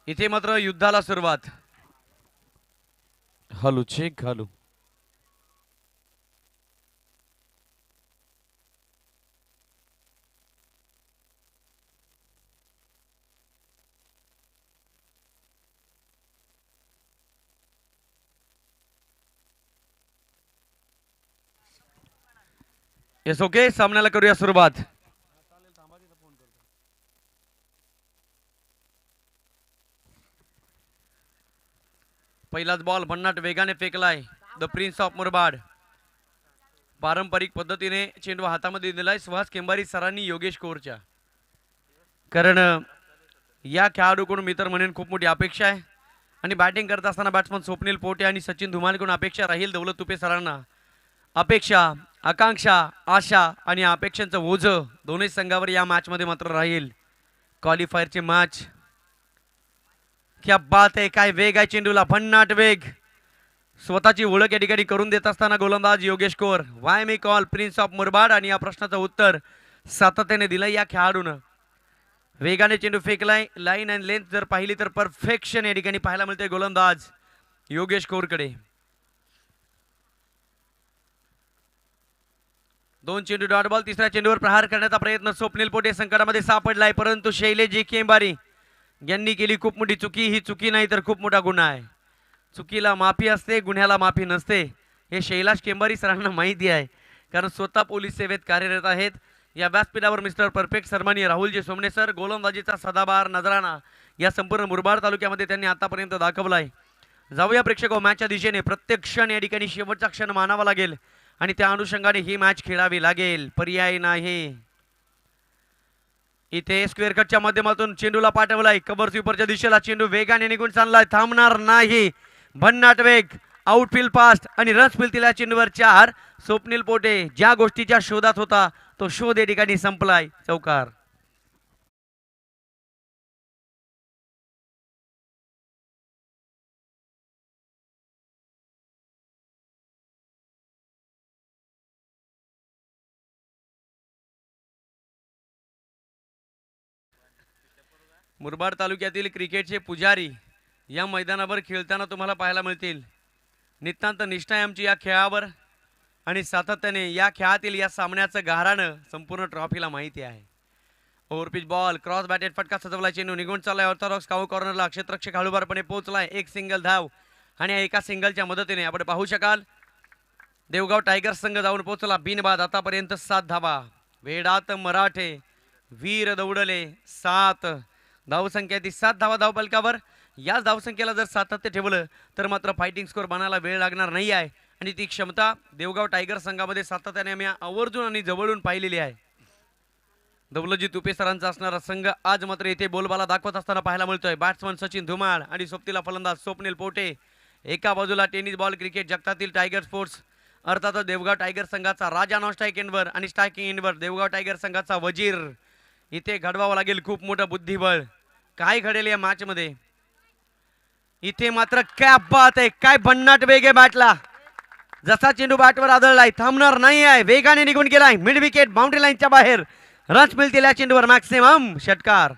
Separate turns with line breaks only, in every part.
इथे मात्र युद्धाला सुरुवात.
घालू चेक घालू.
येस ओके, सामन्याला करूया सुरुवात. पहिलाच बॉल भन्नाट वेगाने फेकलाय द प्रिन्स ऑफ मुरबाड. पारंपरिक पद्धतीने चेंडू हातामध्ये दिलाय सुहास केंबारी सरांनी योगेश कोरच्या. कारण या खेळाडूकडून मी तर म्हणेन खूप मोठी अपेक्षा आहे आणि बॅटिंग करत असताना बॅट्समन स्वप्नील पोटे आणि सचिन धुमालकडून अपेक्षा राहील दौलत तुपे सरांना. अपेक्षा, आकांक्षा, आशा आणि अपेक्षांचं ओझं दोन्ही संघावर या मॅचमध्ये मात्र राहील. क्वालिफायरची मॅच. क्या बात आहे, काय वेग आहे चेंडूला, भन्नाट वेग. स्वतःची ओळख या ठिकाणी करून देत असताना गोलंदाज Yogesh core. Y me call prince of Murbad, आणि या प्रश्नाचं उत्तर सातत्याने दिलंय या खेळाडूनं. वेगाने चेंडू फेकलाय. लाईन अँड लेंथ जर पाहिली तर परफेक्शन या ठिकाणी पाहायला मिळते गोलंदाज योगेश कोरकडे. दोन चेंडू डॉट बॉल. तिसऱ्या चेंडूवर प्रहार करण्याचा प्रयत्न. स्वप्नील पोटे संकटामध्ये सापडलाय, परंतु शैलेश केंबारी यांनी केली खूप मोठी चुकी. ही चुकी नाही तर खूप मोठा गुन्हा आहे. चुकीला माफी असते, गुन्ह्याला माफी नसते, हे शैलाश केंबारी सरांना माहिती आहे, कारण स्वतः पोलीस सेवेत कार्यरत आहेत. या व्यासपीठावर मिस्टर परफेक्ट सन्माननीय राहुलजी सोमणे सर. गोलंदाजीचा सदाबहार नजराना या संपूर्ण मुरबाड तालुक्यामध्ये त्यांनी आतापर्यंत दाखवलाय. जाऊया प्रेक्षको मॅचच्या दिशेने. प्रत्येक क्षण या ठिकाणी शेवटचा क्षण मानावा लागेल आणि त्या अनुषंगाने ही मॅच खेळावी लागेल, पर्याय नाही. इथे स्क्वेअर कटच्या माध्यमातून चेंडूला पाठवलाय. कव्हर स्वीपरच्या दिशेला चेंडू वेगाने निघून चाललाय, थांबणार नाही. भन्नाट वेग, आउटफील्ड फास्ट आणि रस फिल्ड या चेंडूवर 4. स्वप्नील पोटे ज्या गोष्टीच्या शोधात होता तो शोध या ठिकाणी संपलाय. चौकार. मुरबाड तालुक्यातील क्रिकेटचे पुजारी या मैदानावर खेळताना तुम्हाला पाहायला मिळतील. नितांत निष्ठा आहे आमची या खेळावर आणि सातत्याने या खेळातील या सामन्याचं गारानं संपूर्ण ट्रॉफीला माहिती आहे. ओव्हरपिच बॉल, क्रॉस बॅटेड फटका सजवला, चेंडू निघून चाललाय ऑर्थोडॉक्स काऊ कॉर्नरला. क्षेत्ररक्षक हळूवारपणे पोहोचलाय. एक सिंगल धाव आणि एका सिंगलच्या मदतीने आपण पाहू शकाल देवगाव टायगर्स संघ जाऊन पोहोचला बिनबाद. आतापर्यंत 7 धावा. वेडात मराठे वीर दौडले 7. धावसंख्या ती 7 धावा धावपलकावर. याच धावसंख्येला जर सातत्य ठेवलं तर मात्र फायटिंग स्कोर बनायला वेळ लागणार नाही आहे आणि ती क्षमता देवगाव टायगर संघामध्ये सातत्याने आम्ही आवर्जून आणि जवळून पाहिलेली आहे. दौलतजी तुपे सरांचा असणारा संघ आज मात्र येथे बोलबाला दाखवत असताना पाहायला मिळतोय. बॅट्समन सचिन धुमाळ आणि सोबतीला फलंदाज स्वप्नील पोटे. एका बाजूला टेनिस बॉल क्रिकेट जगतातील टायगर स्पोर्ट्स अर्थात देवगाव टायगर संघाचा राजा नॉन स्ट्राईक एंडवर आणि स्ट्रायकिंग एंडवर देवगाव टायगर संघाचा वजीर. इथे घडवावं लागेल खूप मोठं बुद्धिबळ. काय घडेल या मॅच मध्ये. इथे मात्र काय बात आहे, काय भन्नाट वेग आहे बॅटला. जसा चेंडू बॅटवर आदळलाय थांबणार नाही आहे, वेगाने निघून गेलाय मिड विकेट बाउंड्री लाईनच्या बाहेर. रच मिळतील या चेंडूवर मॅक्सिमम षटकार.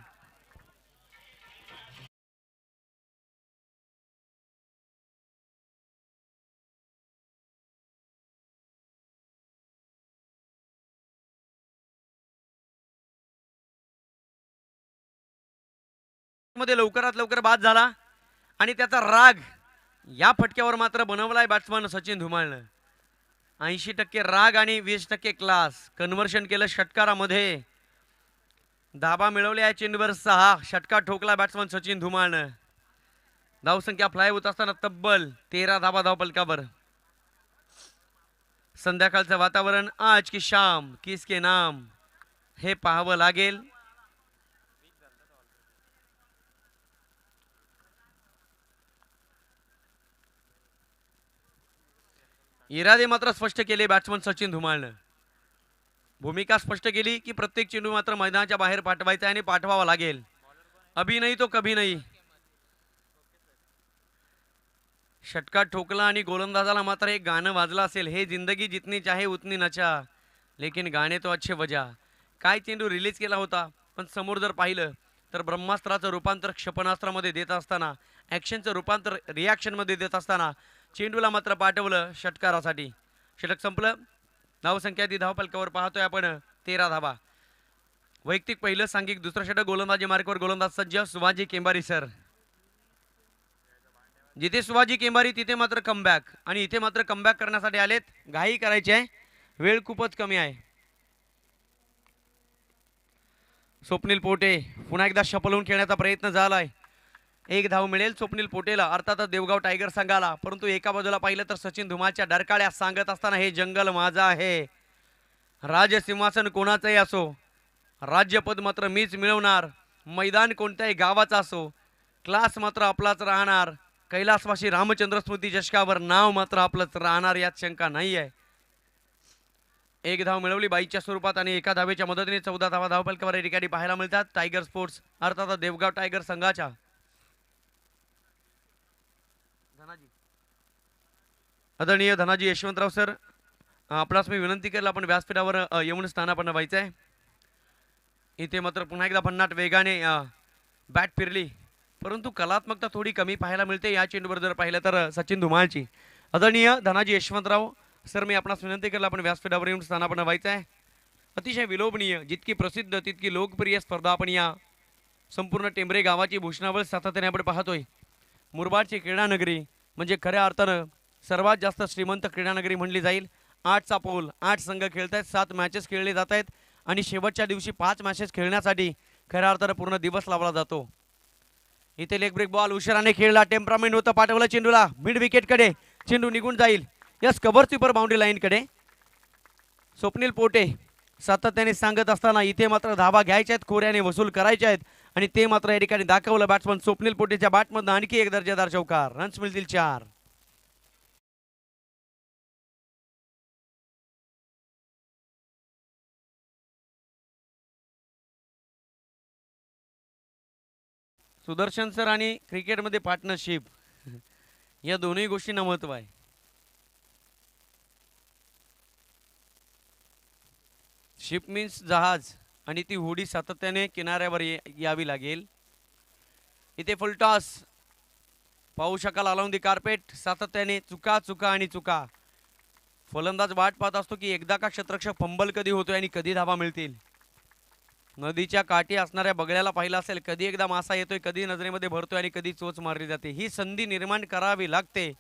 मध्ये लवकरात लवकर बाद झाला आणि त्याचा राग या फटक्यावर मात्र बनवलाय बॅट्समन सचिन धुमाळनं. 80% राग आणि 20% क्लास कन्व्हर्शन केलं षटकारामध्ये. धाबा मिळवल्या या चेंडूवर 6. षटकार ठोकला बॅट्समन सचिन धुमाळनं. धावसंख्या फ्लाय होत असताना तब्बल 13 धाबा धावपलकावर. संध्याकाळचं वातावरण आज की शाम किसके नाम हे पाहावं लागेल. इरादे मात्र स्पष्ट केले बॅट्समन सचिन धुमाळनं. भूमिका स्पष्ट केली की प्रत्येक चेंडू मात्र मैदानाच्या बाहेर पाठवायचा आणि पाठवावा लागेल. अभी नहीं तो कभी नहीं. षटकार ठोकला आणि गोलंदाजाला मात्र एक गाणं वाजलं असेल, हे जिंदगी जितनी चाहे उतनी नचा लेकिन गाणे तो अच्छे बजा. काय चेंडू रिलीज केला होता, पण समोर जर पाहिलं तर ब्रह्मास्त्राचं रूपांतर क्षेपणास्त्रामध्ये देत असताना, ॲक्शनचं रूपांतर रिॲक्शनमध्ये देत असताना चेंडूला मात्र पाठवलं षटकारासाठी. षटक संपलं. धावसंख्या ती धावपलकावर पाहतोय आपण 13 धावा. वैयक्तिक पहिलं सांघिक दुसरं षटक गोलंदाजी मार्कवर गोलंदाज सज्ज शिवाजी केंबारी सर. जिथे शिवाजी केंबारी तिथे मात्र कमबॅक, आणि इथे मात्र कमबॅक करण्यासाठी आलेत. घाई करायची आहे, वेळ खूपच कमी आहे. स्वप्नील पोटे पुन्हा एकदा शपलवून खेळण्याचा प्रयत्न झालाय. एक धाव मिळेल स्वप्नील पोटेला, अर्थातच देवगाव टायगर संघाला. परंतु एका बाजूला पाहिलं तर सचिन धुमाळच्या डरकाळ्या सांगत असताना हे जंगल माझं आहे, राजसिंहासन कोणाचंही असो, राज्यपद मात्र मीच मिळवणार. मैदान कोणत्याही गावाचं असो, क्लास मात्र आपलाच राहणार. कैलासवासी रामचंद्र स्मृती चषकावर नाव मात्र आपलंच राहणार, यात शंका नाही आहे. एक धाव मिळवली बाईच्या स्वरूपात आणि एका धावेच्या मदतीने 14 धावा धावपलकावर या ठिकाणी पाहायला मिळतात टायगर स्पोर्ट्स अर्थात देवगाव टायगर संघाच्या. आदरणीय धनाजी यशवंतराव सर, आपणास मी विनंती केलं आपण व्यासपीठावर येऊन स्थानापन्न व्हायचं आहे. इथे मात्र पुन्हा एकदा भन्नाट वेगाने बॅट फिरली, परंतु कलात्मकता थोडी कमी पाहायला मिळते या चेंडूवर जर पाहिलं तर सचिन धुमाळची. आदरणीय धनाजी यशवंतराव सर, मी आपणास विनंती केलं आपण व्यासपीठावर येऊन स्थानापन्न व्हायचं आहे. अतिशय विलोभनीय, जितकी प्रसिद्ध तितकी लोकप्रिय स्पर्धा आपण या संपूर्ण टेंबरे गावाची भूषणावळ सातत्याने आपण पाहतोय. मुरबाडची क्रीडानगरी म्हणजे खऱ्या अर्थानं सर्वात जास्त श्रीमंत क्रीडानगरी म्हणली जाईल. 8चा पोल, 8 संघ खेळत आहेत, 7 मॅचेस खेळले जात आहेत आणि शेवटच्या दिवशी 5 मॅचेस खेळण्यासाठी खऱ्या अर्थानं पूर्ण दिवस लावला जातो. इथे लेग ब्रेक बॉल उशिराने खेळला, टेम्परामेंट होतं, पाठवलं चेंडूला मिड विकेटकडे, चेंडू निघून जाईल. यस, कव्हर स्वीपर बाउंड्री लाईनकडे. स्वप्नील पोटे सातत्याने सांगत असताना इथे मात्र धाबा घ्यायच्या आहेत, खोऱ्याने वसूल करायच्या आहेत, आणि ते मात्र या ठिकाणी दाखवलं बॅट्समन स्वप्नील पोटेच्या बॅटमधून. आणखी एक दर्जेदार चौकार, रन्स मिळतील 4. सुदर्शन सर आणि क्रिकेटमध्ये पार्टनरशिप या दोन्ही गोष्टींना महत्व आहे. शिप मीन्स जहाज, आणि ती होडी सातत्याने किनाऱ्यावर यावी लागेल. इथे फुलटॉस पाहू शकाल, अलाउन दी कार्पेट, सातत्याने चुका चुका आणि चुका. फलंदाज वाट पाहत असतो की एकदा का क्षेत्ररक्षक फंबल कधी होतोय आणि कधी धावा मिळतील. नदीच्या काठी असणाऱ्या बगड्याला पाहिलं असेल, कधी एकदा मासा येतोय, कधी नजरेमध्ये भरतोय आणि कधी चोच मारली जाते. ही संधी निर्माण करावी लागते.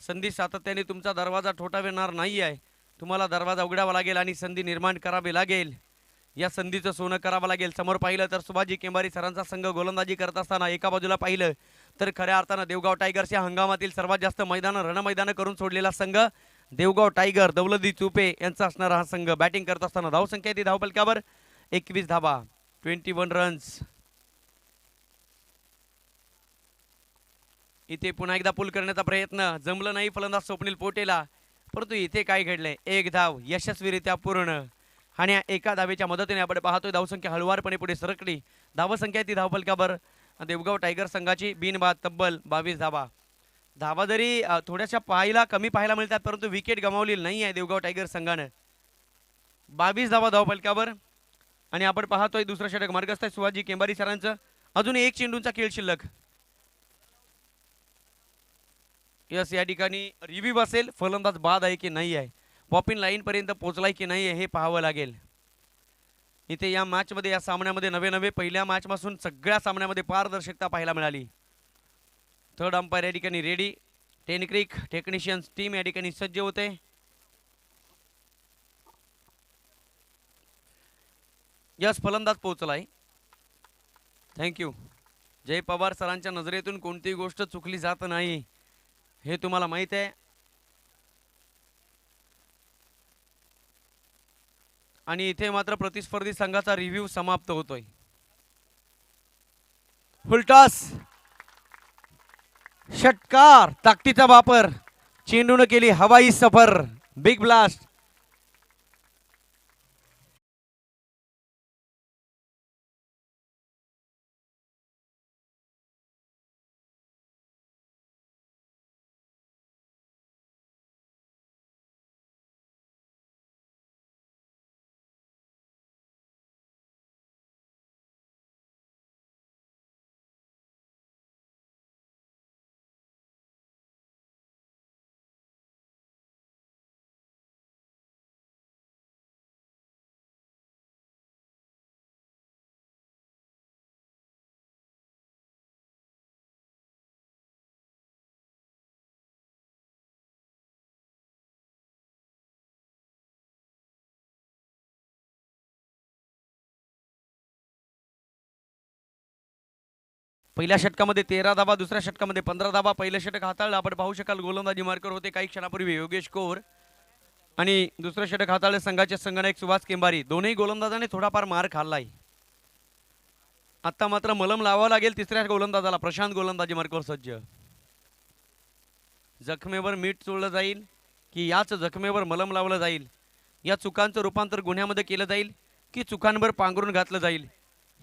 संधी सातत्याने तुमचा दरवाजा ठोठावणार नाही आहे, तुम्हाला दरवाजा उघडावा लागेल आणि संधी निर्माण करावी लागेल. या संधीचं सोनं करावं लागेल. समोर पाहिलं तर सुभाजी केंबारी सरांचा संघ गोलंदाजी करत असताना एका बाजूला पाहिलं तर खऱ्या अर्थानं देवगाव टायगर्स या हंगामातील सर्वात जास्त मैदानं रणमैदानं करून सोडलेला संघ देवगाव टायगर, दौलदी चुपे यांचा असणारा हा संघ. बॅटिंग करत असताना धावसंख्या ती धावपलकावर 21 धावा, 21 रन्स. इथे पुन्हा एकदा पुल करण्याचा प्रयत्न जमलं नाही फलंदाज स्वप्नील पोटेला, परंतु इथे काय घडलंय, एक धाव यशस्वीरित्या पूर्ण, आणि एका धावेच्या मदतीने आपण पाहतोय धावसंख्या हळुवारपणे पुढे सरकली. धावसंख्या ती धावपलकावर देवगाव टायगर संघाची बिनबाद तब्बल 22 धावा. धावा जरी थोड्याशा पाहायला कमी पाहायला मिळतात, परंतु विकेट गमावलेली नाही आहे देवगाव टायगर संघानं. 22 धावा धावपलकावर, आणि आपण पाहतोय दुसरं षटक मार्गस्थ आहे शिवाजी केंबारी सरांचं. अजून एक चेंडूंचा खेळ शिल्लक. यस, या ठिकाणी रिव्ह्यू असेल, फलंदाज बाद आहे की नाही आहे, पॉपिन लाईन पर्यंत पोहोचलाय की नाही आहे हे पाहावं लागेल. इथे या मॅचमध्ये, या सामन्यामध्ये नवे पहिल्या मॅचपासून सगळ्या सामन्यामध्ये पारदर्शकता पाहायला मिळाली. थर्ड अंपायर या ठिकाणी रेडी, टेक्निक टेक्निशियन्स टीम या ठिकाणी सज्ज होते. यस, फलंदाज पोहोचलाय. थँक्यू. जय पवार सरांच्या नजरेतून कोणतीही गोष्ट चुकली जात नाही, हे तुम्हाला माहित आहे. आणि इथे मात्र प्रतिस्पर्धी संघाचा रिव्ह्यू समाप्त होतोय. फुलटॉस, षटकार, ताकदीचा वापर, चेंडून केली हवाई सफर, बिग ब्लास्ट. पहिल्या षटकामध्ये 13 धावा, दुसऱ्या षटकामध्ये 15 धावा. पहिलं षटक हाताळलं आपण पाहू शकाल. गोलंदाजी मार्कर होते काही क्षणापूर्वी योगेश कोर आणि दुसरं षटक हाताळलं संघाचे संघनायक सुभाष केंबारी. दोन्ही गोलंदाजाने थोडाफार मार खाल्लाय. आता मात्र मलम लावावं लागेल तिसऱ्या गोलंदाजाला. प्रशांत गोलंदाजी मार्कवर सज्ज. जखमेवर मीठ चोळलं जाईल की याच जखमेवर मलम लावलं जाईल? या चुकांचं रूपांतर गुन्ह्यामध्ये केलं जाईल की चुकांवर पांघरून घातलं जाईल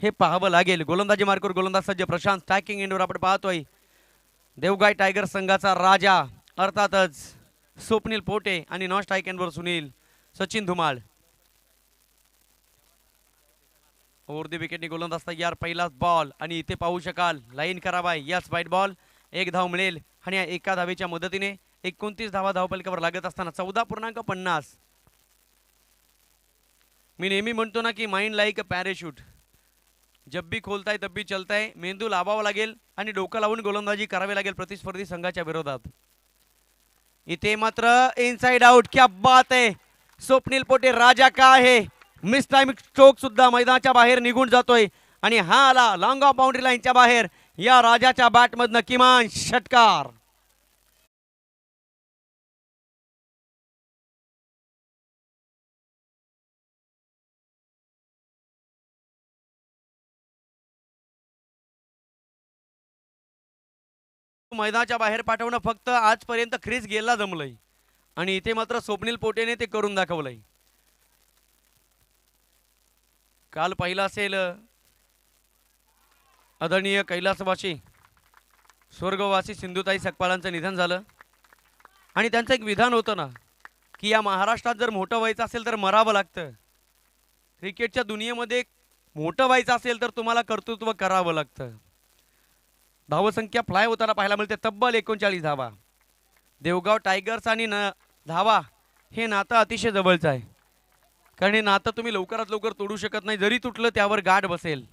हे पाहावं लागेल. गोलंदाजी मार्कवर गोलंदाज सज्ज प्रशांत. स्ट्रायकिंग एंडवर आपण पाहतोय देवगाय टायगर संघाचा राजा अर्थातच स्वप्नील पोटे आणि नॉन स्ट्राईक एंडवर सुनील सचिन धुमाळ. ओव्हर द विकेटने गोलंदाज तयार. पहिलाच बॉल आणि इथे पाहू शकाल लाईन खराब आहे. यस वाईट बॉल. एक धाव मिळेल आणि एका धावेच्या मदतीने 29 धावा धावपलकावर लागत असताना 14.50. मी नेहमी म्हणतो ना की माइंड लाईक अ पॅराशूट. जब भी खोलताय तब भी चलताय. मेंदू लावावा लागेल आणि डोकं लावून गोलंदाजी करावी लागेल प्रतिस्पर्धी संघाच्या विरोधात. इथे मात्र इनसाइड आउट. क्या बात आहे. स्वप्नील पोटे राजा का आहे. मिस टाइम स्ट्रोक सुद्धा मैदानाच्या बाहेर निघून जातोय आणि हा आला लॉंग ऑफ बाउंड्री लाईनच्या बाहेर. या राजाच्या बॅटमधनं किमान षटकार. मैदानाच्या बाहेर पाठवणं फक्त आजपर्यंत ख्रिस गेलला जमलंय आणि इथे मात्र स्वप्नील पोटेने ते करून दाखवलंय. काल पाहिलं असेल आदरणीय कैलासवासी स्वर्गवासी सिंधुताई सकपाळांचं निधन झालं आणि त्यांचं एक विधान होतं ना की या महाराष्ट्रात जर मोठं व्हायचं असेल तर मरावं लागतं. क्रिकेटच्या दुनियेमध्ये मोठं व्हायचं असेल तर तुम्हाला कर्तृत्व करावं लागतं. धावसंख्या फ्लाय होताना पाहायला मिळते तब्बल 39 धावा. देवगाव टायगर्स आणि धावा हे नातं अतिशय जवळचं आहे कारण हे नातं तुम्ही लवकरात लवकर तोडू शकत नाही. जरी तुटलं त्यावर गाठ बसेल.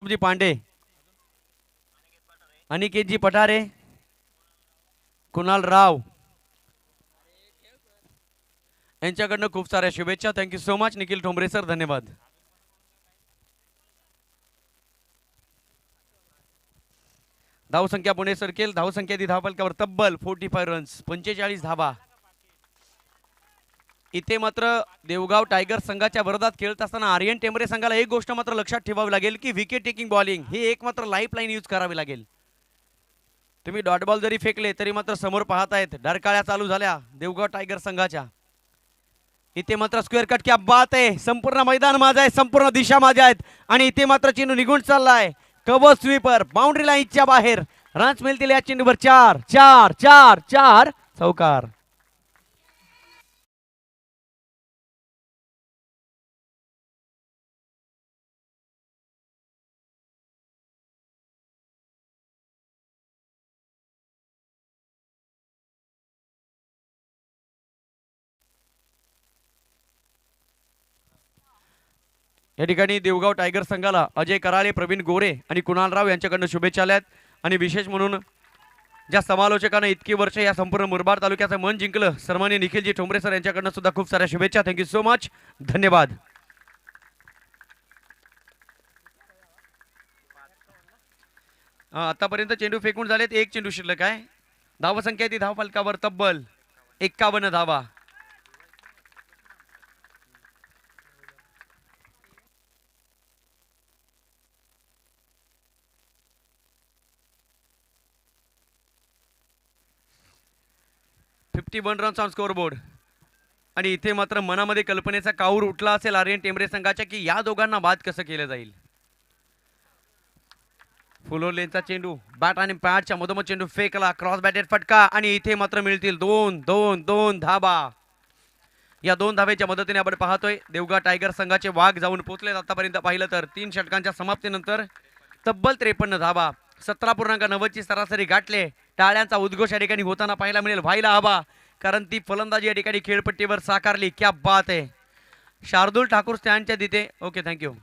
जी पांडे, अनिकेतजी पठारे, कुणाल राव यांच्याकडनं खूप साऱ्या शुभेच्छा. Thank you so much. Nikhil Thombare sir धन्यवाद. धावसंख्या पुणे सरकेल. धावसंख्या ती धावपलकावर तब्बल 45 रन्स 45 धावा. इथे मात्र देवगाव टायगर संघाच्या विरोधात खेळत असताना आर्यन टेंबरे संघाला एक गोष्ट मात्र लक्षात ठेवावी लागेल की विकेट टेकिंग बॉलिंग ही एक मात्र लाईफ लाईन यूज करावी लागेल. तुम्ही डॉट बॉल जरी फेकले तरी मात्र समोर पाहतायत डरकाळ्या चालू झाल्या देवगाव टायगर संघाच्या. इथे मात्र स्क्वेअर कट. क्या बात आहे. संपूर्ण मैदान माझं आहे, संपूर्ण दिशा माझ्या आहेत आणि इथे मात्र चेंडू निघून चाललाय. कव्हर स्वीपर बाउंड्री लाईनच्या बाहेर. रन्स मिळतील या चेंडूवर 4 4 4 4. चौकार. या ठिकाणी देवगाव टायगर संघाला अजय कराळे, प्रवीण गोरे आणि कुणाल राव यांच्याकडनं शुभेच्छा आल्यात आणि विशेष म्हणून ज्या समालोचकांना इतकी वर्ष या संपूर्ण मुरबाड तालुक्याचं मन जिंकलं सन्माननीय निखिलजी ठोंबरे सर यांच्याकडनं सुद्धा खूप साऱ्या शुभेच्छा. Thank you so much. धन्यवाद. आतापर्यंत चेंडू फेकून झालेत. एक चेंडू शिल्लक आहे. धावसंख्या ती धावफलकावर तब्बल 51 धावा. Runs on score board. आणि इथे मात्र मनामध्ये कल्पनेचा काऊर उठला असेल आर्यन टेंबरे संघाच्या की या दोघांना बाद कसं केलं जाईल. फुलोर लेनचा चेंडू बॅट आणि पॅडच्या मधोमध चेंडू फेकला. क्रॉस बॅटेड फटका आणि इथे मात्र मिळतील 2 2 2 धाबा. या 2 धावेच्या मदतीने आपण पाहतोय देवगाव टायगर संघाचे वाघ जाऊन पोहोचले. आतापर्यंत पाहिलं तर 3 षटकांच्या समाप्तीनंतर तब्बल 53 धावा, 17.90 ची सरासरी गाठले. टाळ्यांचा उद्घोष या ठिकाणी होताना पाहायला मिळेल, व्हायला हवा, कारण ती फलंदाजी या ठिकाणी खेळपट्टीवर साकारली. क्या बात आहे. शार्दूल ठाकूर स्टँडच्या तिथे. Okay, thank you.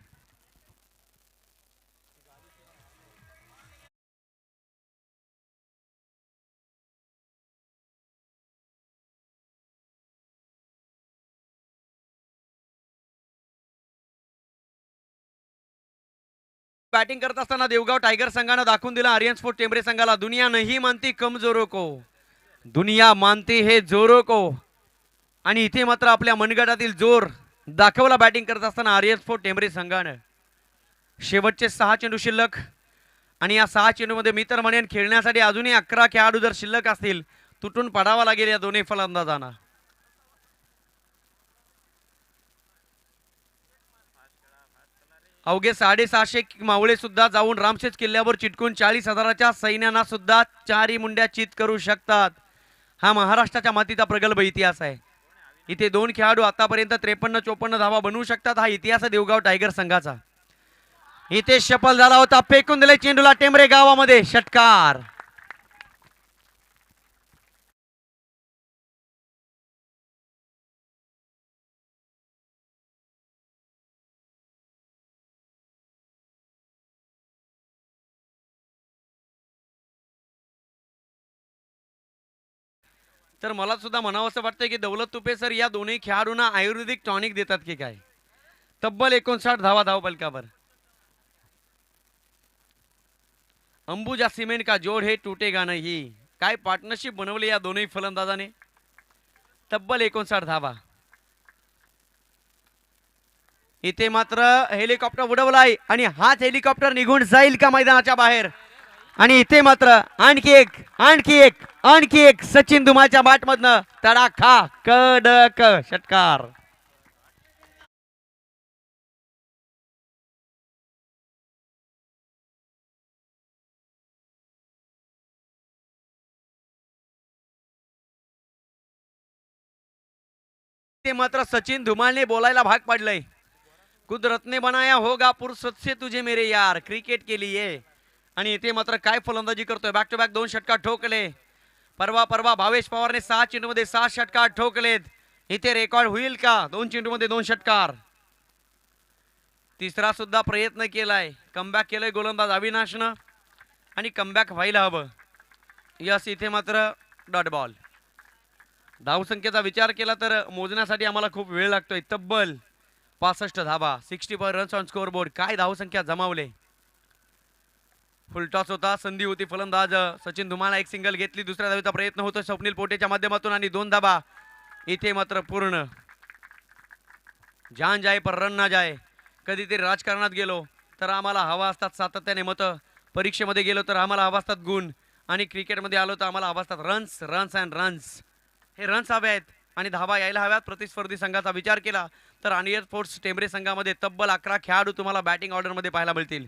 बॅटिंग करत असताना देवगाव टायगर संघानं दाखवून दिला आर्यन स्पोर्ट टेंबरे संघाला, दुनिया नाही मानती कमजोरो को, दुनिया मानती हे जोरो को. आणि इथे मात्र आपल्या मनगटातील जोर दाखवला बॅटिंग करत असताना आर्यन स्पोर्ट टेंबरे संघानं. शेवटचे 6 चेंडू शिल्लक आणि या 6 चेंडूमध्ये मी तर म्हणेन खेळण्यासाठी अजूनही 11 खेळाडू जर शिल्लक असतील, तुटून पडावा लागेल या दोन्ही फलंदाजांना. अवघे 650 मावळे सुद्धा जाऊन रामशेज किल्ल्यावर चिटकून 40,000च्या सैन्यांना सुद्धा 4 मुंड्या चित करू शकतात. हा महाराष्ट्राच्या मातीचा प्रगल्भ इतिहास आहे. इथे 2 खेळाडू आतापर्यंत 53-54 धावा बनवू शकतात. हा इतिहास आहे देवगाव टायगर संघाचा. इथे शपल झाला होता, फेकून दिले चेंडूला टेंबरे गावामध्ये. षटकार. तर मला सुद्धा म्हणावं असं वाटतंय की दौलत तुपे सर या दोन्ही खेळाडूंना आयुर्वेदिक टॉनिक देतात की काय. तब्बल 59 धावा धावपलकावर. अंबुजा सिमेंट का जोड हे टूटेगा नाही. काय पार्टनरशिप बनवली या दोन्ही फलंदाजाने. तब्बल 59 धावा. इथे मात्र हेलिकॉप्टर उडवलाय आणि हाच हेलिकॉप्टर निघून जाईल का मैदानाच्या बाहेर. आणि इथे मात्र आणखी एक सचिन धुमाच्या बॅटमधनं तडाखा कडक षटकार. ते मात्र सचिन धुमालने बोलायला भाग पाडलंय. कुदरत ने बनाया होगा फुर्सत से तुझे मेरे यार, क्रिकेट के लिए. आणि इथे मात्र काय फलंदाजी करतोय. बॅक टू बॅक 2 षटकार ठोकले. परवा भावेश पवारने 6 चेंडूमध्ये 6 षटकार ठोकलेत. इथे रेकॉर्ड होईल का. 2 चेंडूमध्ये 2 षटकार. तिसरा सुद्धा प्रयत्न केलाय. कमबॅक केलंय गोलंदाज अविनाशनं आणि कमबॅक व्हायला हवं. यस, इथे मात्र डॉट बॉल. धावसंख्येचा विचार केला तर मोजण्यासाठी आम्हाला खूप वेळ लागतोय. तब्बल 65 धावा, 64 रन्स ऑन स्कोअर बोर्ड. काय धावसंख्या जमावले. फुलटॉस होता, संधी होती. फलंदाज सचिन धुमाला एक सिंगल घेतली. दुसऱ्या धावेचा प्रयत्न होतो स्वप्नील पोटेच्या माध्यमातून आणि 2 धावा. इथे मात्र पूर्ण जान जाय पर रन ना जाय. कधीतरी राजकारणात गेलो तर आम्हाला हवा असतात सातत्याने मतं, परीक्षेमध्ये गेलो तर आम्हाला हवा असतात गुण, आणि क्रिकेटमध्ये आलो तर आम्हाला हवा असतात रन्स अँड रन्स. हे रन्स हवे आहेत आणि धावा यायला हव्यात. प्रतिस्पर्धी संघाचा विचार केला तर आर्यन स्पोर्ट्स टेंबरे संघामध्ये तब्बल 11 खेळाडू तुम्हाला बॅटिंग ऑर्डरमध्ये पाहायला मिळतील.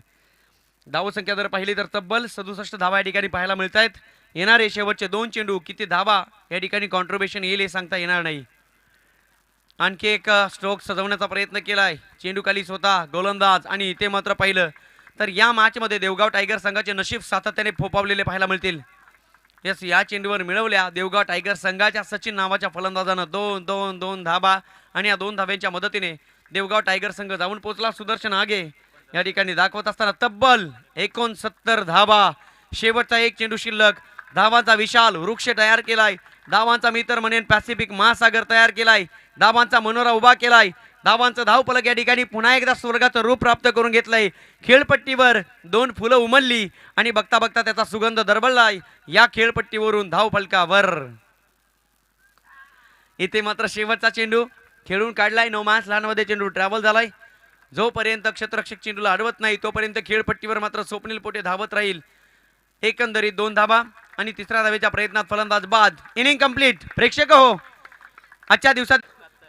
धावसंख्या जर पाहिली तर तब्बल 67 धावा या ठिकाणी पाहायला मिळत आहेत. येणारे शेवटचे 2 चेंडू किती धावा या ठिकाणी कॉन्ट्रीब्युशन येईल हे सांगता येणार नाही. आणखी एक स्ट्रोक सजवण्याचा प्रयत्न केलाय. चेंडू खालीच होता गोलंदाज आणि इथे मात्र पाहिलं तर या मॅचमध्ये देवगाव टायगर संघाचे नशीब सातत्याने फोपावलेले पाहायला मिळतील. यस, या चेंडूवर मिळवल्या देवगाव टायगर संघाच्या सचिन नावाच्या फलंदाजानं 2 धावा आणि या 2 धाव्यांच्या मदतीने देवगाव टायगर संघ जाऊन पोहोचला. सुदर्शन आगे या ठिकाणी दाखवत असताना तब्बल 69 धावा. शेवटचा 1 चेंडू शिल्लक. धावांचा विशाल वृक्ष तयार केलाय. धावांचा मी तर म्हणेन पॅसिफिक महासागर तयार केलाय. धावांचा मनोरा उभा केलाय. धावांचं धावफलक या ठिकाणी पुन्हा एकदा स्वर्गाचं रूप प्राप्त करून घेतलंय. खेळपट्टीवर 2 फुलं उमलली आणि बघता बघता त्याचा सुगंध दरवळलाय या खेळपट्टीवरून धावफलकावर. इथे मात्र शेवटचा चेंडू खेळून काढलाय. नो मॅच लहानमध्ये चेंडू ट्रॅव्हल झालाय. जोपर्यंत क्षेत्ररक्षक चेंडूला अडवत नाही तोपर्यंत खेळपट्टीवर मात्र स्वप्नील पोटे धावत राहील. एकंदरीत 2 धावा आणि तिसऱ्या धावेच्या प्रयत्नात फलंदाज बाद. Inning complete. प्रेक्षक हो, आजच्या दिवसात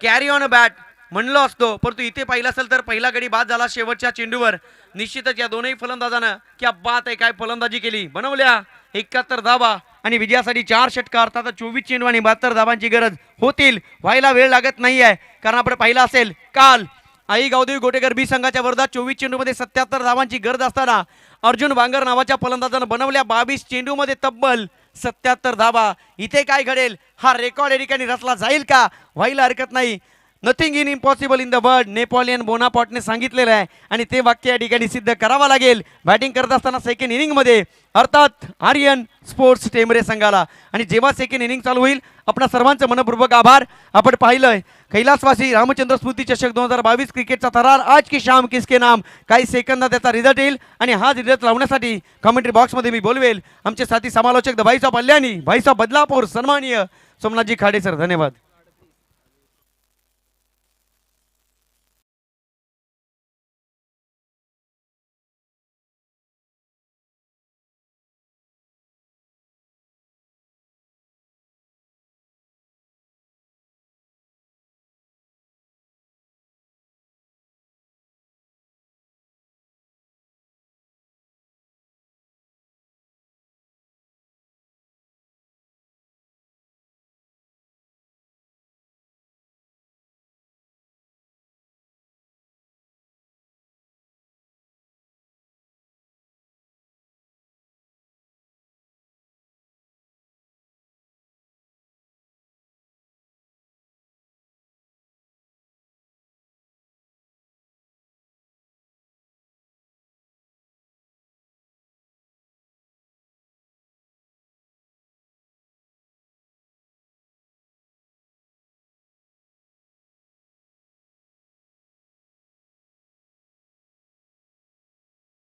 कॅरी ऑन बॅट म्हणलो असतो, परंतु इथे पाहिलं असेल तर पहिला गडी बाद झाला शेवटच्या चेंडूवर. निश्चितच या दोनही फलंदाजांना क्या बात आहे, काय फलंदाजी केली. बनवल्या 71 धावा आणि विजयासाठी 4 षटकार अर्थात 24 चेंडू आणि 72 धावांची गरज होतील. व्हायला वेळ लागत नाही आहे, कारण आपण पाहिलं असेल काल आई गावदेवी गोटेकर बी संघाच्या विरोधात 24 चेंडूमध्ये 77 धावांची गरज असताना अर्जुन बांगर नावाच्या फलंदाजानं बनवल्या 22 चेंडूमध्ये तब्बल 77 धावा. इथे काय घडेल, हा रेकॉर्ड या ठिकाणी रचला जाईल का? व्हायला हरकत नाही. Nothing in impossible in the world, Napoleon बोनापार्टने सांगितलेलं आहे आणि ते वाक्य या ठिकाणी सिद्ध करावं लागेल. बॅटिंग करत असताना सेकंड इनिंगमध्ये अर्थात आर्यन स्पोर्ट्स टेमरे संघाला. आणि जेव्हा सेकंड इनिंग चालू होईल, आपणा सर्वांचं मनपूर्वक आभार. आपण पाहिलंय कैलासवासी रामचंद्र स्मृती चषक 2022 क्रिकेटचा थरार आज की शाम किसके नाम. काही सेकंदात त्याचा रिझल्ट येईल आणि हा रिझल्ट लावण्यासाठी कमेंट्री बॉक्समध्ये मी बोलवेल आमचे साथी समालोचक द भाईसाहेब कल्याणी, भाईसाहेब बदलापूर, सन्माननीय सोमनाथजी खाडे सर. धन्यवाद.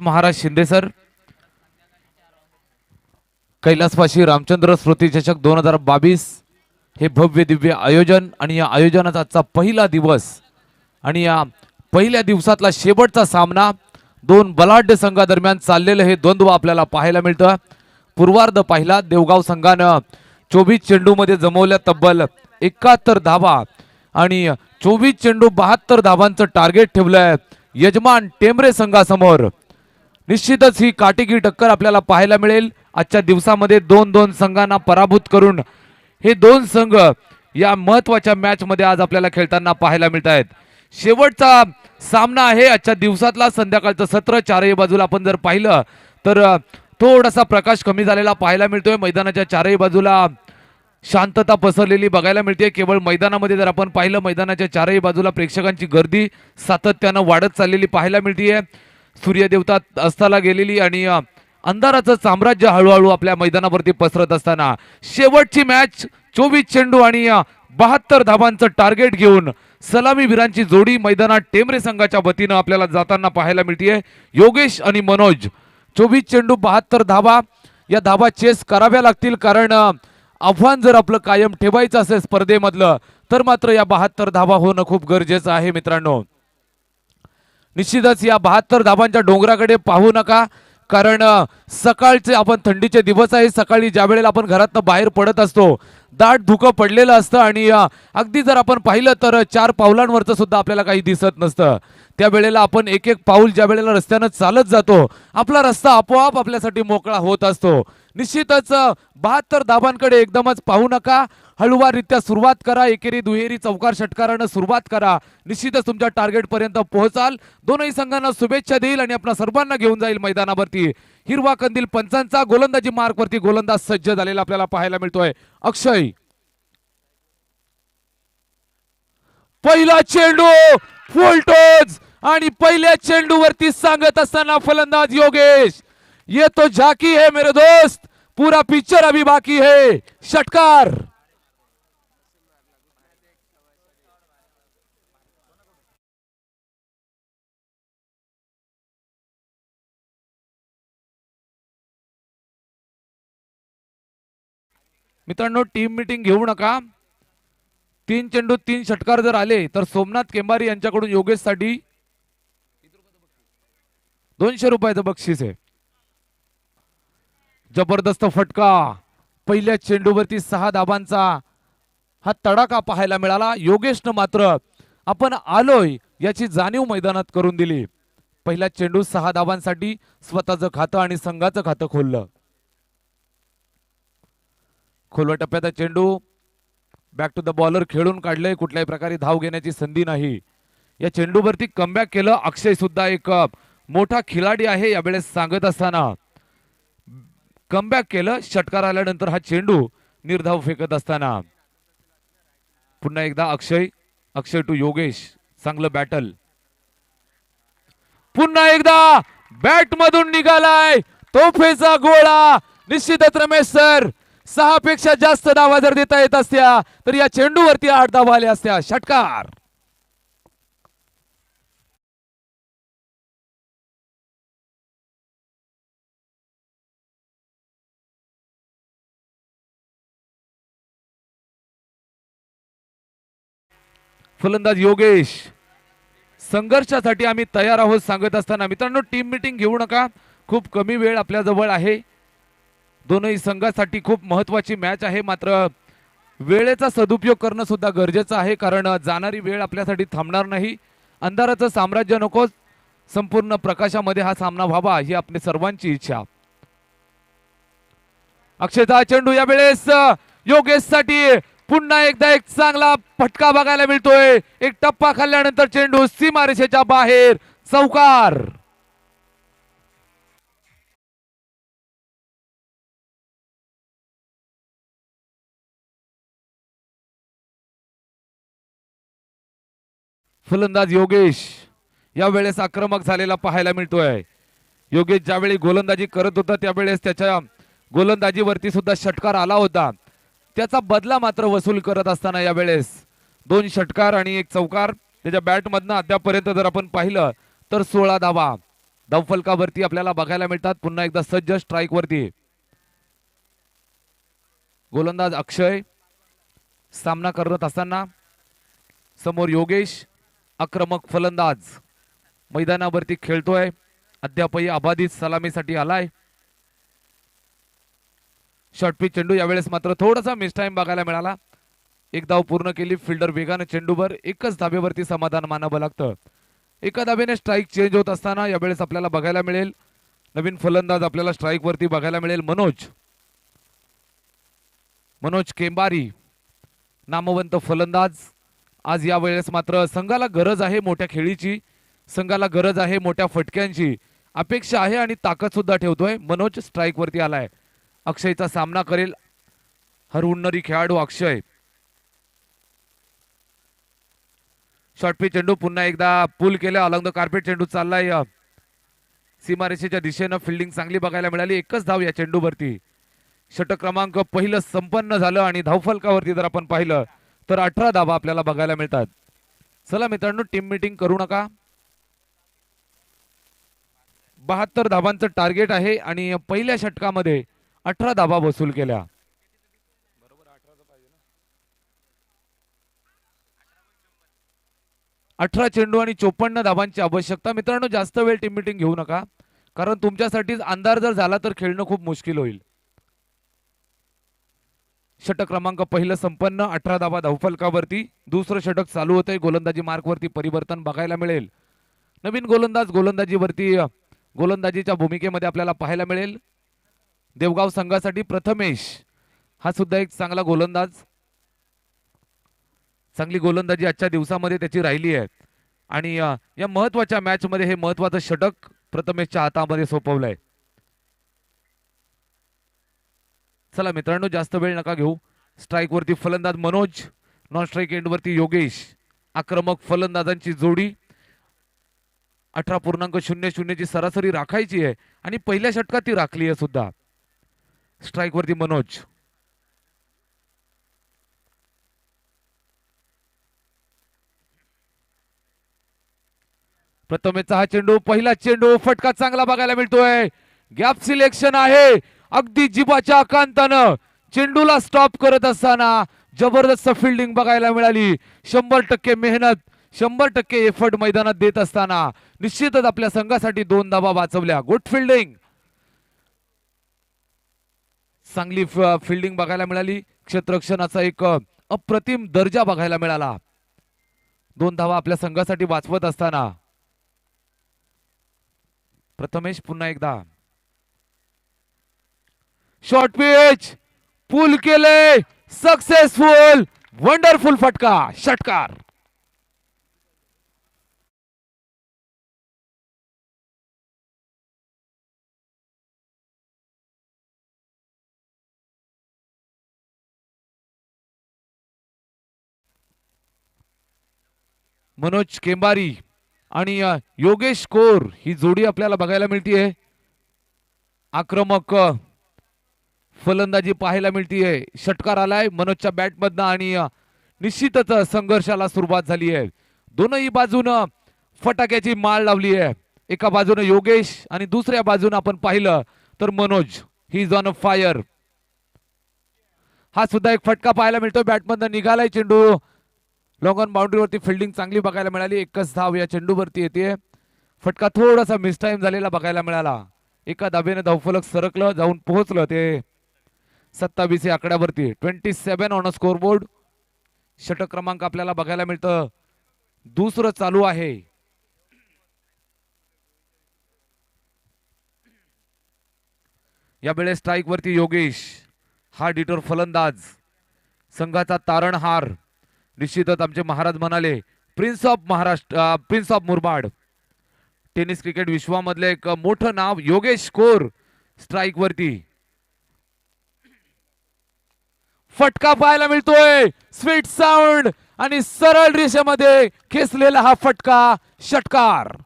महाराज शिंदे सर, कैलासवासी रामचंद्र स्मृती चषक 2022 हे भव्य दिव्य आयोजन आणि या आयोजनाचा आजचा पहिला दिवस आणि या पहिल्या दिवसातला शेवटचा सामना दोन बलाढ्य संघादरम्यान चाललेलं हे द्वंद्व आपल्याला पाहायला मिळतं. पूर्वार्ध पाहिला देवगाव संघानं 24 चेंडूमध्ये जमवल्या तब्बल 71 धावा आणि 24 चेंडू 72 धावांचं टार्गेट ठेवलंय यजमान टेमरे संघासमोर. निश्चितच ही काटेकी टक्कर आपल्याला पाहायला मिळेल. आजच्या दिवसामध्ये दोन दोन संघांना पराभूत करून हे दोन संघ या महत्वाच्या मॅच मध्ये आज आपल्याला खेळताना पाहायला मिळत आहेत. शेवटचा सामना आहे आजच्या दिवसातला. संध्याकाळचं सत्र चारही बाजूला आपण जर पाहिलं तर थोडासा प्रकाश कमी झालेला पाहायला मिळतोय. मैदानाच्या चारही बाजूला शांतता पसरलेली बघायला मिळते. केवळ मैदानामध्ये जर आपण पाहिलं, मैदानाच्या चारही बाजूला प्रेक्षकांची गर्दी सातत्यानं वाढत चाललेली पाहायला मिळतीये. सूर्यदेवता अस्ताला गेलेली आणि अंधाराचं साम्राज्य हळूहळू आपल्या मैदानावरती पसरत असताना शेवटची मॅच 24 चेंडू आणि 72 धावांचं टार्गेट घेऊन सलामी वीरांची जोडी मैदानात टेमरे संघाच्या वतीनं आपल्याला जाताना पाहायला मिळतीये. योगेश आणि मनोज 24 चेंडू 72 धावा. या धावा चेस कराव्या लागतील, कारण आव्हान जर आपलं कायम ठेवायचं असेल स्पर्धेमधलं तर मात्र या 72 धावा होणं खूप गरजेचं आहे मित्रांनो. निश्चितच या 72 धावांच्या डोंगराकडे पाहू नका, कारण सकाळचे आपण थंडीचे दिवस आहे. सकाळी ज्या वेळेला आपण घरातनं बाहेर पडत असतो दाट धुकं पडलेलं असतं आणि अगदी जर आपण पाहिलं तर 4 पावलांवरचं सुद्धा आपल्याला काही दिसत नसतं. त्यावेळेला आपण एक एक पाऊल ज्या वेळेला रस्त्यानं चालत जातो आपला रस्ता आपोआप आपल्यासाठी मोकळा होत असतो. निश्चितच 72 धावांकडे एकदमच पाहू नका. हळूवाररित्या सुरुवात करा. एकेरी दुहेरी चौकार षटकारानं सुरुवात करा. निश्चितच तुमच्या टार्गेट पर्यंत पोहोचाल. दोनही संघांना शुभेच्छा देईल आणि आपल्या सर्वांना घेऊन जाईल मैदानावरती. हिरवा कंदील पंचांचा गोलंदाजी मार्कवरती गोलंदाज सज्ज झालेला आपल्याला पाहायला मिळतोय. अक्षय, पहिला चेंडू फुलटोज आणि पहिल्या चेंडूवरती सांगत असताना फलंदाज योगेश, ये तो झाकी है मेरे दोस्त, पूरा पिक्चर अभी बाकी है. षटकार. मित्रांनो, टीम मीटिंग घेऊ नका. 3 चेंडू 3 षटकार जर आले तर सोमनाथ केंबारी यांच्याकडून योगेश साठी 200 रुपयाचं बक्षीस आहे. जबरदस्त फटका. पहिल्या चेंडूवरती 6 धाबांचा हा तडाखा पाहायला मिळाला. योगेशनं मात्र आपण आलोय याची जाणीव मैदानात करून दिली. पहिल्या चेंडू 6 धाबांसाठी स्वतःचं खातं आणि संघाचं खातं खोललं. खोलवा टप्प्याचा चेंडू बॅक टू द बॉलर खेळून काढले, कुठल्याही प्रकारे धाव घेण्याची संधी नाही. या चेंडूवरती कमबॅक केलं. अक्षय सुद्धा एक मोठा खिलाडी आहे यावेळेस सांगत असताना कमबॅक केलं. षटकार आल्यानंतर हा चेंडू निर्धाव फेकत असताना पुन्हा एकदा अक्षय टू योगेश, चांगलं बॅटल. पुन्हा एकदा बॅट मधून निघालाय तोफेचा गोळा. निश्चितच रमेश सर, 6 पेक्षा जास्त धावा जर देता येत असत्या तर या चेंडूवरती 8 धावा आल्या असत्या. षटकार. फलंदाज योगेश, संघर्षासाठी आम्ही तयार आहोत सांगत असताना मित्रांनो टीम मीटिंग घेऊ नका, खूप कमी वेळ आपल्या जवळ आहे. दोनही संघासाठी खूप महत्वाची मॅच आहे, मात्र वेळेचा सदुपयोग करणं सुद्धा गरजेचं आहे, कारण जाणारी वेळ आपल्यासाठी थांबणार नाही. अंधाराचं साम्राज्य नको, संपूर्ण प्रकाशामध्ये हा सामना व्हावा ही आपली सर्वांची इच्छा. अक्षयचा चेंडू यावेळेस योगेश साठी पुन्हा एकदा एक चांगला फटका बघायला मिळतोय. एक टप्पा खाल्ल्यानंतर चेंडू सीमारेषेच्या बाहेर, चौकार. फलंदाज योगेश यावेळेस आक्रमक झालेला पाहायला मिळतोय. योगेश ज्यावेळी गोलंदाजी करत होता त्यावेळेस त्याच्या गोलंदाजीवरती सुद्धा षटकार आला होता, त्याचा बदला मात्र वसूल करत असताना यावेळेस 2 षटकार आणि 1 चौकार त्याच्या बॅटमधनं अद्यापर्यंत जर आपण पाहिलं तर 16 धावा धावफलकावरती आपल्याला बघायला मिळतात. पुन्हा एकदा सज्ज स्ट्राईक वरती गोलंदाज अक्षय सामना करत असताना समोर योगेश आक्रमक फलंदाज मैदानावरती खेळतोय. अद्यापही अबाधित सलामीसाठी आलाय. शॉर्ट पिच चेंडू यावेळेस मात्र थोडासा मिस टाइम बघायला मिळाला. 1 धाव पूर्ण केली. फिल्डर वेगाने चेंडूवर एकच धाबेवरती समाधान मानावं लागतं. एका धाबेने स्ट्राईक चेंज होत असताना यावेळेस आपल्याला बघायला मिळेल नवीन फलंदाज आपल्याला स्ट्राईक वरती बघायला मिळेल. मनोज केंबारी, नामवंत फलंदाज. आज यावेळेस मात्र संघाला गरज आहे मोठ्या खेळीची, संघाला गरज आहे मोठ्या फटक्यांची, अपेक्षा आहे आणि ताकद सुद्धा ठेवतोय. मनोज स्ट्राईक वरती आलाय. अक्षयचा सामना करेल हरहुन्नरी खेळाडू अक्षय. शॉर्ट पिच चेंडू पुन्हा एकदा पुल केला. अलॉंग द कार्पेट चेंडू चाललाय सीमारेषेच्या दिशेनं. फिल्डिंग चांगली बघायला मिळाली. एकच धाव या चेंडूवरती. षटक क्रमांक पहिलं संपन्न झालं आणि धावफलकावरती जर आपण पाहिलं तर 18 धावा आपल्याला बघायला मिळतात. चला मित्रांनो, टीम मीटिंग करू नका. 72 धावांचं टार्गेट आहे आणि पहिल्या षटकामध्ये 18 धावा वसूल केल्या. 18 चेंडू आणि 54 धावांची आवश्यकता. मित्रांनो, जास्त वेळ टीम मीटिंग घेऊ नका, कारण तुमच्यासाठी अंधार जर झाला तर खेळणं खूप मुश्किल होईल. षटक क्रमांक पहिलं संपन्न. 18 धावा धावफलकावरती. दुसरं षटक चालू होतंय. गोलंदाजी मार्कवरती परिवर्तन बघायला मिळेल. नवीन गोलंदाज गोलंदाजीवरती गोलंदाजीच्या भूमिकेमध्ये आपल्याला पाहायला मिळेल. देवगाव संघासाठी प्रथमेश हा सुद्धा एक चांगला गोलंदाज. चांगली गोलंदाजी आजच्या दिवसामध्ये त्याची राहिली आहे आणि या महत्वाच्या मॅच मध्ये हे महत्वाचं षटक प्रथमेशच्या हातामध्ये सोपवलंय. चला मित्रांनो, जास्त वेळ नका घेऊ. स्ट्राईक वरती फलंदाज मनोज, नॉन स्ट्राईक एंड वरती योगेश. आक्रमक फलंदाजांची जोडी. 18.00 ची सरासरी राखायची आहे आणि पहिल्या षटकात ती राखली आहे सुद्धा. स्ट्राईक वरती मनोज. प्रथमेशचा हा चेंडू, पहिला चेंडू, फटका चांगला बघायला मिळतोय. गॅप सिलेक्शन आहे. अगदी जिबाच्या आकांतानं चेंडूला स्टॉप करत असताना जबरदस्त फिल्डिंग बघायला मिळाली. 100% मेहनत, 100% एफर्ट मैदानात देत असताना निश्चितच आपल्या संघासाठी 2 धावा वाचवल्या. गुड फिल्डिंग, चांगली फिल्डिंग बघायला मिळाली. क्षेत्ररक्षणाचा एक अप्रतिम दर्जा बघायला मिळाला. 2 धावा आपल्या संघासाठी वाचवत असताना प्रथमेश पुन्हा एकदा. शॉर्ट पिच पूल केले, सक्सेसफुल, वंडरफुल फटका, षटकार. मनोज केंबारी आणि योगेश कोर ही जोडी आपल्याला बघायला मिळतीये. आक्रमक फलंदाजी पाहायला मिळतीये. षटकार आलाय मनोजच्या बॅट मधनं आणि निश्चितच संघर्षाला सुरुवात झाली आहे. दोनही बाजूनं फटाक्याची माळ लावली आहे. एका बाजूने योगेश आणि दुसऱ्या बाजूने आपण पाहिलं तर Manoj he is on fire. हा सुद्धा एक फटका पाहायला मिळतो. बॅटमधनं निघालाय चेंडू. लॉंग ऑन बाउंड्रीवरती फिल्डिंग चांगली बघायला मिळाली. एकच धाव या चेंडूवरती येते. फटका थोडासा मिसटाइम झालेला बघायला मिळाला. एका धावेने धावफलक सरकलं जाऊन पोहोचलं ते 27 या आकड्यावरती. 27 ऑन अ स्कोरबोर्ड. षटक क्रमांक आपल्याला बघायला मिळतं. दुसरं चालू आहे. यावेळेस स्ट्राईक वरती योगेश हा डिटोर फलंदाज, संघाचा तारणहार. निश्चितच आमचे महाराज म्हणाले prince of Maharashtra, prince of Murbad. Tennis cricket विश्वामधले एक मोठं नाव योगेश कोर स्ट्राईक वरती. फटका पाहायला मिळतोय. स्वीट साऊंड आणि सरळ रेषेमध्ये खेचलेला हा फटका, षटकार.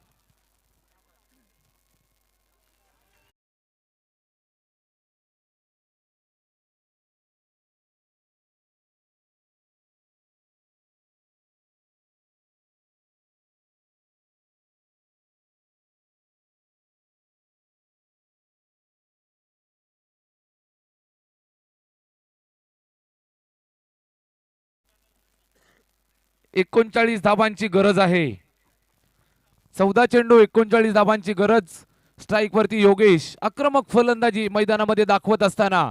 एकोणचाळीस धाबांची गरज आहे. 14 चेंडू 39 धाबांची गरज. स्ट्राईक वरती योगेश आक्रमक फलंदाजी मैदानामध्ये दाखवत असताना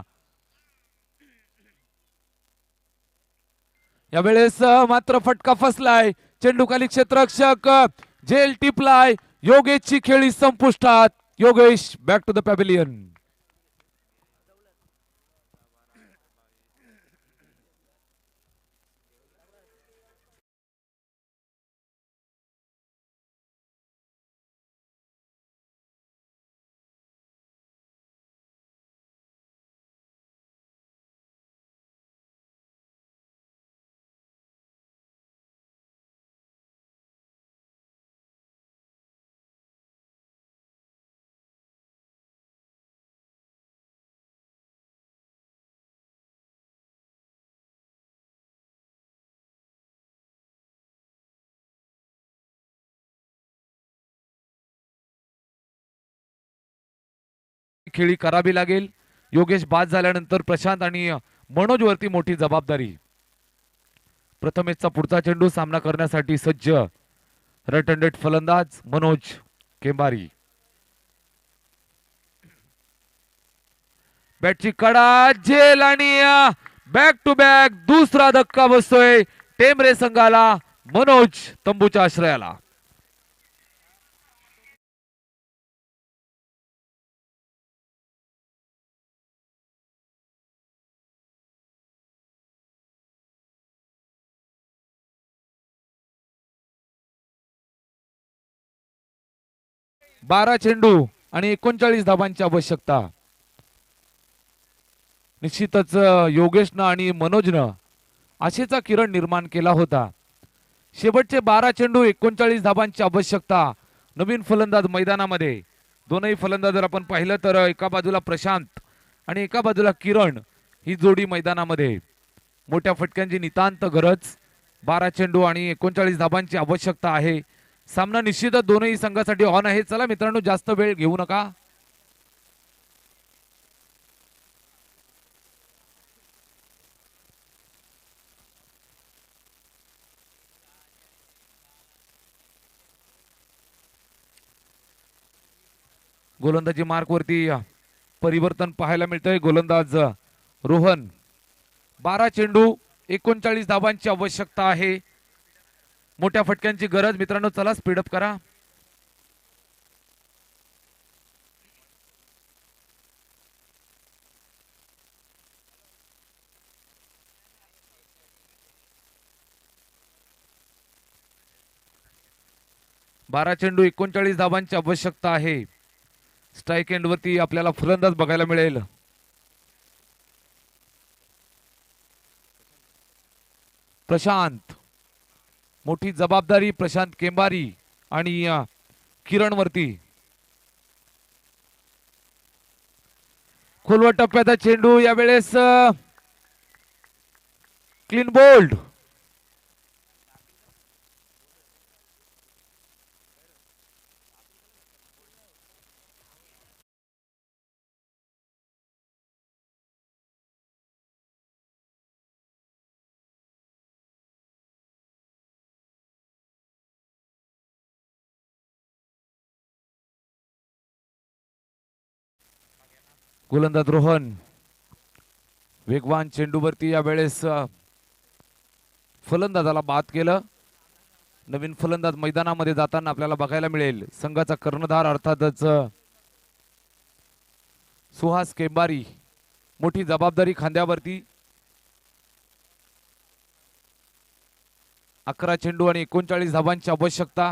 यावेळेस मात्र फटका फसलाय. चेंडू खाली क्षेत्ररक्षक झेल टिपलाय. योगेशची खेळी संपुष्टात. Yogesh back to the pavilion. खेळी करावी लागेल. योगेश बाद झाल्यानंतर प्रशांत आणि मनोज वरती मोठी जबाबदारी. प्रथमेशचा पुढचा चेंडू सामना करण्यासाठी सज्ज राईट हँडेड फलंदाज मनोज केंबारी. बॅटची कडा झेल आणि बॅक टू बॅक दुसरा धक्का बसतोय टेमरे संघाला. मनोज तंबूच्या आश्रयाला. बारा चेंडू आणि 39 धाबांची आवश्यकता. निश्चितच योगेशनं आणि मनोजनं आशेचा किरण निर्माण केला होता. शेवटचे 12 चेंडू 39 धाबांची आवश्यकता. नवीन फलंदाज मैदानामध्ये. दोनही फलंदाज जर आपण पाहिलं तर एका बाजूला प्रशांत आणि एका बाजूला किरण ही जोडी मैदानामध्ये. मोठ्या फटक्यांची नितांत गरज. 12 चेंडू आणि 39 धाबांची आवश्यकता आहे. सामना निश्चितच दोनही संघासाठी ऑन आहे. चला मित्रांनो, जास्त वेळ घेऊ नका. गोलंदाजी मार्क वरती परिवर्तन पाहायला मिळतंय. गोलंदाज रोहन. 12 चेंडू 39 धाबांची आवश्यकता आहे. मोठ्या फटक्यांची गरज. मित्रांनो चला स्पीडअप करा. 12 चेंडू 39 धावांची आवश्यकता आहे. स्ट्राईक एंड वरती आपल्याला फलंदाज बघायला मिळेल. प्रशांत, मोठी जबाबदारी प्रशांत केंबारी आणि किरण वरती. खोलवर टप्प्याचा चेंडू यावेळेस क्लीन बोल्ड. गोलंदाज रोहन वेगवान चेंडूवरती यावेळेस फलंदाजाला बाद केलं. नवीन फलंदाज मैदानामध्ये जाताना आपल्याला बघायला मिळेल. संघाचा कर्णधार अर्थातच सुहास केंबारी. मोठी जबाबदारी खांद्यावरती. 11 चेंडू आणि 39 धावांची आवश्यकता.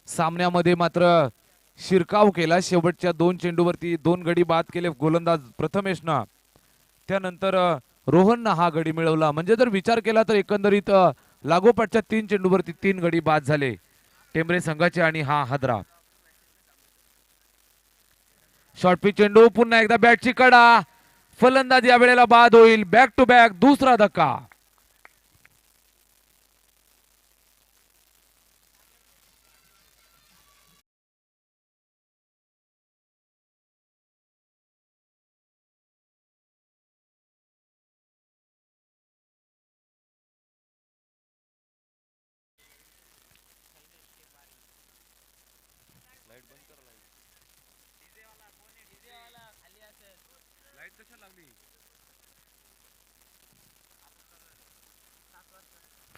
सामन्यामध्ये मात्र शिरकाव केला. शेवटच्या 2 चेंडूवरती 2 गडी बाद केले गोलंदाज प्रथमेशनं. त्यानंतर रोहननं हा गडी मिळवला. म्हणजे जर विचार केला तर एकंदरीत लागोपाठच्या 3 चेंडूवरती 3 गडी बाद झाले टेंबरे संघाचे आणि हा हादरा. शॉर्ट पिच चेंडू पुन्हा एकदा बॅटची कडा. फलंदाज या वेळेला बाद होईल. बॅक टू बॅक दुसरा धक्का.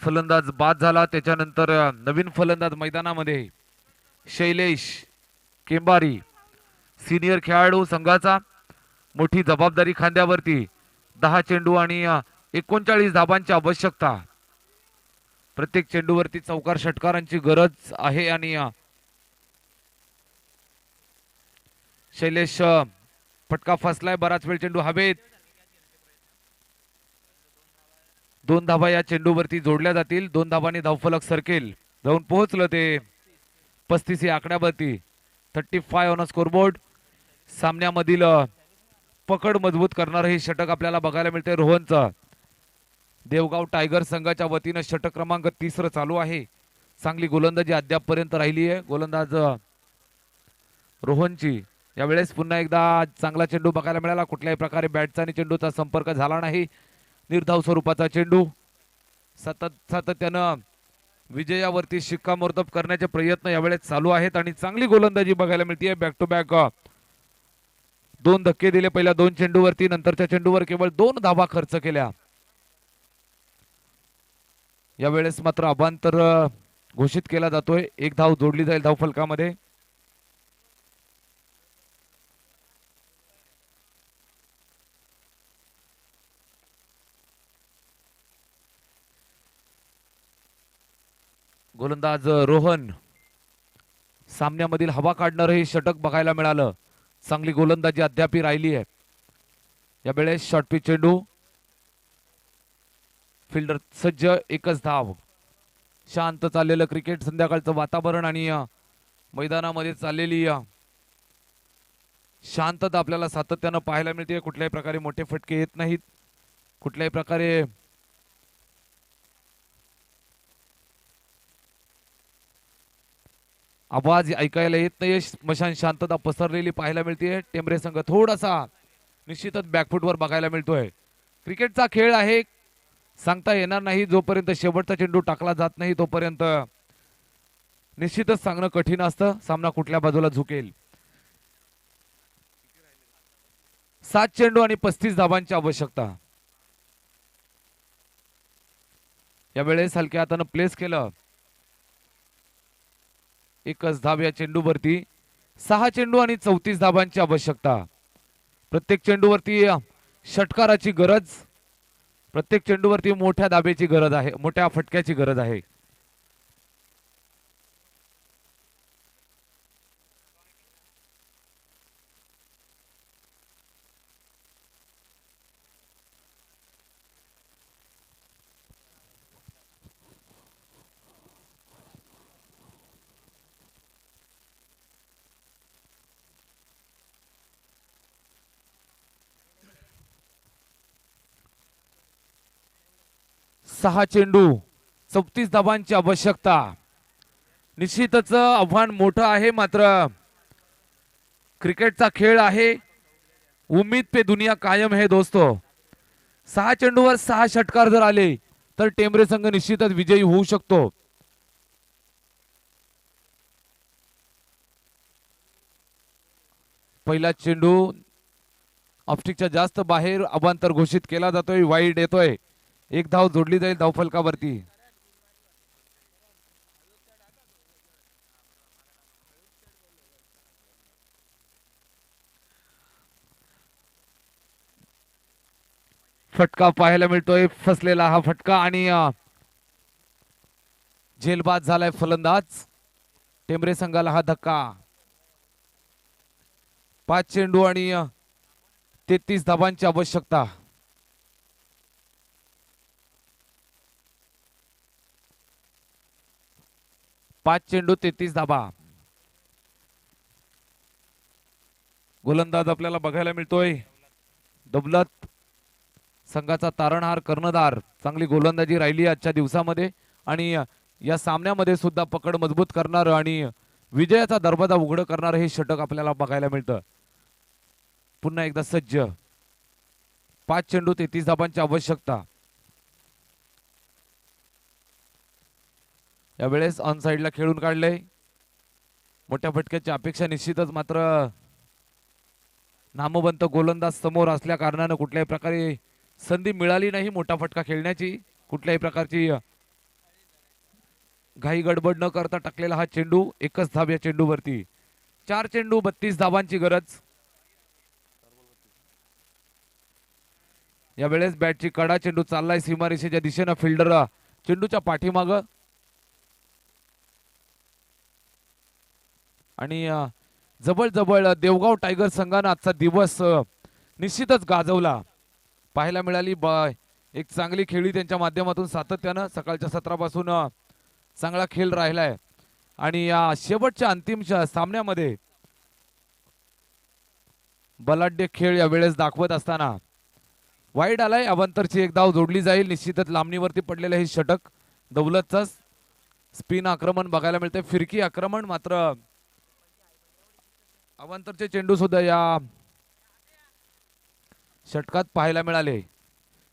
फलंदाज बाद झाला. त्याच्यानंतर नवीन फलंदाज मैदानामध्ये शैलेश केंबारी, सिनियर खेळाडू संघाचा. मोठी जबाबदारी खांद्यावरती. 10 चेंडू आणि 39 धाबांची आवश्यकता. प्रत्येक चेंडूवरती चौकार षटकारांची गरज आहे आणि शैलेश फटका फसलाय. बराच वेळ चेंडू हवेत. 2 धाबा या चेंडूवरती जोडल्या जातील. 2 धाबांनी धावफलक सरकेल. जाऊन पोहोचलं ते 35 या आकड्यावरती. 35 ऑन स्कोरबोर्ड. सामन्यामधील पकड मजबूत करणारं हे षटक आपल्याला बघायला मिळते रोहनचं. देवगाव टायगर संघाच्या वतीनं षटक क्रमांक 3 चालू आहे. चांगली गोलंदाजी अद्यापपर्यंत राहिली आहे गोलंदाज रोहनची. यावेळेस पुन्हा एकदा चांगला चेंडू बघायला मिळाला. कुठल्याही प्रकारे बॅटचा आणि चेंडूचा संपर्क झाला नाही. निर्धाव स्वरूपाचा चेंडू. सातत्यानं विजयावरती शिक्कामोर्तब करण्याचे प्रयत्न यावेळेस चालू आहेत आणि चांगली गोलंदाजी बघायला मिळते. बॅक टू बॅक 2 धक्के दिले पहिल्या 2 चेंडूवरती. नंतरच्या चेंडूवर केवळ 2 धाबा खर्च केल्या. यावेळेस मात्र अभांतर घोषित केला जातोय. 1 धाव जोडली जाईल धावफलकामध्ये. गोलंदाज रोहन. सामन्यामधील हवा काढणारं हे षटक बघायला मिळालं. चांगली गोलंदाजी अद्याप राहिली आहे. यावेळेस शॉर्ट पिच चेंडू. फिल्डर सज्ज. 1च धाव. शांत चाललेलं क्रिकेट संध्याकाळचं वातावरण आणि मैदानामध्ये चाललेली शांतता आपल्याला सातत्यानं पाहायला मिळते. कुठल्याही प्रकारे मोठे फटके येत नाहीत. कुठल्याही प्रकारे आवाज ऐकायला येत नाही. स्मशान शांतता पसरलेली पाहायला मिळते. टेंबरे संघ थोडासा निश्चितच बॅकफुटवर बघायला मिळतोय. क्रिकेटचा खेळ आहे. सांगता येणार नाही. जोपर्यंत शेवटचा चेंडू टाकला जात नाही तोपर्यंत निश्चितच सांगणं कठीण असतं सामना कुठल्या बाजूला झुकेल. 7 चेंडू आणि 35 धाबांची आवश्यकता. यावेळेस हलक्या हातानं प्लेस केलं. 1च धाव या चेंडूवरती. 6 चेंडू आणि 34 धाबांची आवश्यकता. प्रत्येक चेंडूवरती षटकाराची गरज. प्रत्येक चेंडूवरती मोठ्या धाब्याची गरज आहे. मोठ्या फटक्याची गरज आहे. 6 चेंडू 34 धावांची आवश्यकता. निश्चितच आव्हान मोठं आहे, मात्र क्रिकेटचा खेळ आहे. उम्मीद पे दुनिया कायम है दोस्तों. 6 चेंडूवर 6 षटकार जर आले तर टेंबरे संघ निश्चितच विजयी होऊ शकतो. पहिला चेंडू ऑप्टिकच्या जास्त बाहेर अवांतर घोषित केला जातोय. वाईड येतोय. एक धाव जोडली जाईल धावफलकावरती. फटका पाहायला मिळतोय. फसलेला हा फटका आणि झेलबाद झालाय फलंदाज. टेंबरे संघाला हा धक्का. 5 चेंडू आणि 33 धावांची आवश्यकता. पाच चेंडू 33 धावा. गोलंदाज आपल्याला बघायला मिळतोय दौलत, संघाचा तारणहार कर्णधार. चांगली गोलंदाजी राहिली आजच्या दिवसामध्ये आणि या सामन्यामध्ये सुद्धा पकड मजबूत करणार आणि विजयाचा दरवाजा उघड करणार हे षटक आपल्याला बघायला मिळतं. पुन्हा एकदा सज्ज. 5 चेंडू 33 धावांची आवश्यकता. यावेळेस ऑन साइडला खेळून काढले. मोठ्या फटक्याची अपेक्षा निश्चितच, मात्र नामवंत गोलंदाज समोर असल्या कारणाने कुठल्याही प्रकारे संधी मिळाली नाही मोठा फटका खेळण्याची. कुठल्याही प्रकारची घाई गडबड न करता टाकलेला हा चेंडू. एकच धाव या चेंडूवरती. 4 चेंडू 32 धावांची गरज. यावेळेस बॅटची कडा चेंडू चाललाय सीमारेषेच्या दिशेनं. फिल्डर चेंडूच्या पाठीमाग आणि जवळ देवगाव टायगर संघानं आजचा दिवस निश्चितच गाजवला. पाहायला मिळाली एक चांगली खेळी त्यांच्या माध्यमातून सातत्यानं सकाळच्या सत्रापासून चांगला खेळ राहिलाय आणि या शेवटच्या अंतिम सामन्यामध्ये बलाढ्य खेळ यावेळेस दाखवत असताना वाईड आलाय. अवांतरची एक धाव जोडली जाईल. निश्चितच लांबणीवरती पडलेलं हे षटक दौलतचं. स्पिन आक्रमण बघायला मिळते, फिरकी आक्रमण, मात्र अवांतरचे चेंडू सुद्धा या षटकात पाहायला मिळाले.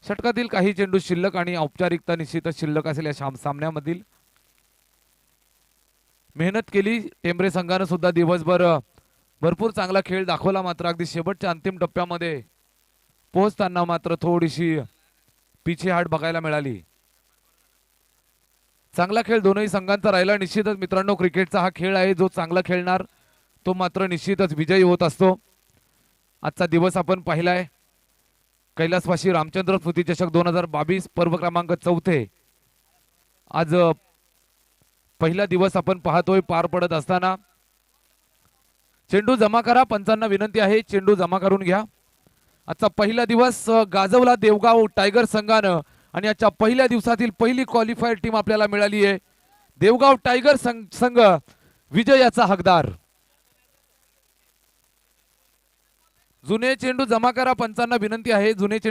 षटकातील काही चेंडू शिल्लक आणि औपचारिकता निश्चितच शिल्लक असेल या सामन्यामधील. मेहनत केली टेंबरे संघानं सुद्धा दिवसभर. भरपूर चांगला खेळ दाखवला, मात्र अगदी शेवटच्या अंतिम टप्प्यामध्ये पोहोचताना मात्र थोडीशी पिछेहाट बघायला मिळाली. चांगला खेळ दोनही संघांचा राहिला. निश्चितच मित्रांनो, क्रिकेटचा हा खेळ आहे. जो चांगला खेळणार तो मात्र निश्चितच विजयी होत असतो. आजचा दिवस आपण पाहिलाय. कैलासवासी रामचंद्र स्मृती चषक 2022 पर्व क्रमांक 4. आज पहिला दिवस आपण पाहतोय पार पडत असताना. चेंडू जमा करा. पंचांना विनंती आहे, चेंडू जमा करून घ्या. आजचा पहिला दिवस गाजवला देवगाव टायगर संघानं आणि आजच्या पहिल्या दिवसातील पहिली क्वालिफायर टीम आपल्याला मिळाली आहे. देवगाव टायगर संघ विजयाचा हकदार. जुने चेंडू जमा करा. पंचांना विनंती आहे, जुने चेंडू